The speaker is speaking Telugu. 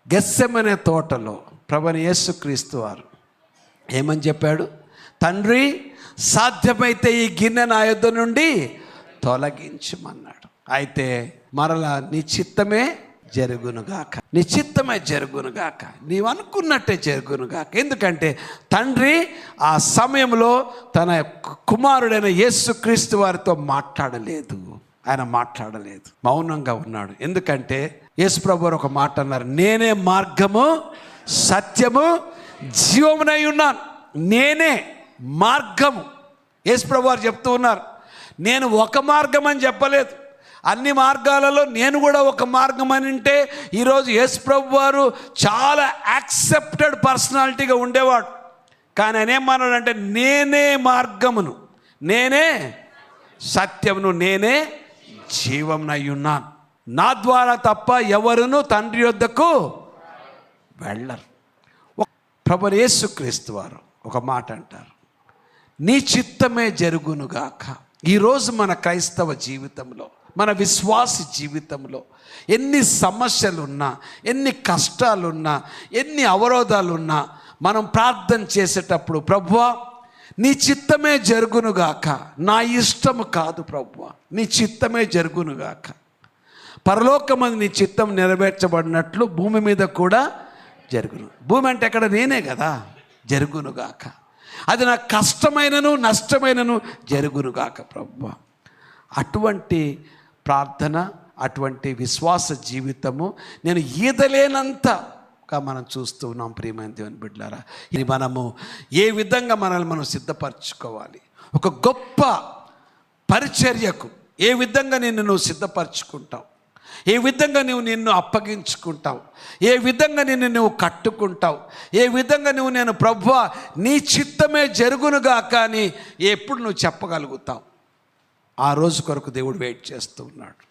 గెత్సెమనే తోటలో ప్రభువైన యేసుక్రీస్తు వారు ఏమని చెప్పాడు? తండ్రి, సాధ్యమైతే ఈ గిన్నె నా యొద్ద నుండి తొలగించమన్నాడు. అయితే మరలా నీ చిత్తమే జరుగునుగాక, నీ చిత్తమే జరుగునుగాక, నీవు అనుకున్నట్టే జరుగునుగాక. ఎందుకంటే తండ్రి ఆ సమయంలో తన కుమారుడైన యేసుక్రీస్తు వారితో మాట్లాడలేదు. ఆయన మాట్లాడలేదు, మౌనంగా ఉన్నాడు. ఎందుకంటే యేసు ప్రభువారు ఒక మాట అన్నారు, నేనే మార్గము సత్యము జీవమునై ఉన్నాను. నేనే మార్గము. యేసు ప్రభువారు చెప్తూ ఉన్నారు, నేను ఒక మార్గం అని చెప్పలేదు, అన్ని మార్గాలలో నేను కూడా ఒక మార్గం అని. అంటే ఈరోజు యేసు ప్రభువారు చాలా యాక్సెప్టెడ్ పర్సనాలిటీగా ఉండేవాడు. కానీ ఆయన ఏమన్నాడంటే, నేనే మార్గమును, నేనే సత్యమును, నేనే జీవమునై ఉన్నాను. నా ద్వారా తప్ప ఎవరును తండ్రి యొద్దకు వెళ్ళరు. ప్రభువైన యేసుక్రీస్తు వారు ఒక మాట అంటారు, నీ చిత్తమే జరుగునుగాక. ఈరోజు మన క్రైస్తవ జీవితంలో, మన విశ్వాస జీవితంలో ఎన్ని సమస్యలున్నా, ఎన్ని కష్టాలున్నా, ఎన్ని అవరోధాలున్నా, మనం ప్రార్థన చేసేటప్పుడు, ప్రభువా నీ చిత్తమే జరుగునుగాక, నా ఇష్టము కాదు ప్రభువా, నీ చిత్తమే జరుగునుగాక. పరలోకమందు నీ చిత్తం నెరవేర్చబడినట్లు భూమి మీద కూడా జరుగును. భూమి అంటే ఎక్కడ? నేనే కదా. జరుగునుగాక, అది నాకు కష్టమైనను నష్టమైనను జరుగునుగాక ప్రభువా. అటువంటి ప్రార్థన, అటువంటి విశ్వాస జీవితము నేను ఈదలేనంతగా మనం చూస్తూ ఉన్నాం. ప్రియమైన దేవుని బిడ్డలారా, ఇది మనము ఏ విధంగా మనల్ని మనం సిద్ధపరచుకోవాలి, ఒక గొప్ప పరిచర్యకు ఏ విధంగా నువ్వు సిద్ధపరచుకుంటావు, ఏ విధంగా నిన్ను అప్పగించుకుంటావు, ఏ విధంగా నువ్వు కట్టుకుంటావు, ఏ విధంగా నేను ప్రభువా నీ చిత్తమే జరుగునుగా కానీ ఎప్పుడు నువ్వు చెప్పగలుగుతావు? ఆ రోజు కొరకు దేవుడు వెయిట్ చేస్తూ ఉన్నాడు.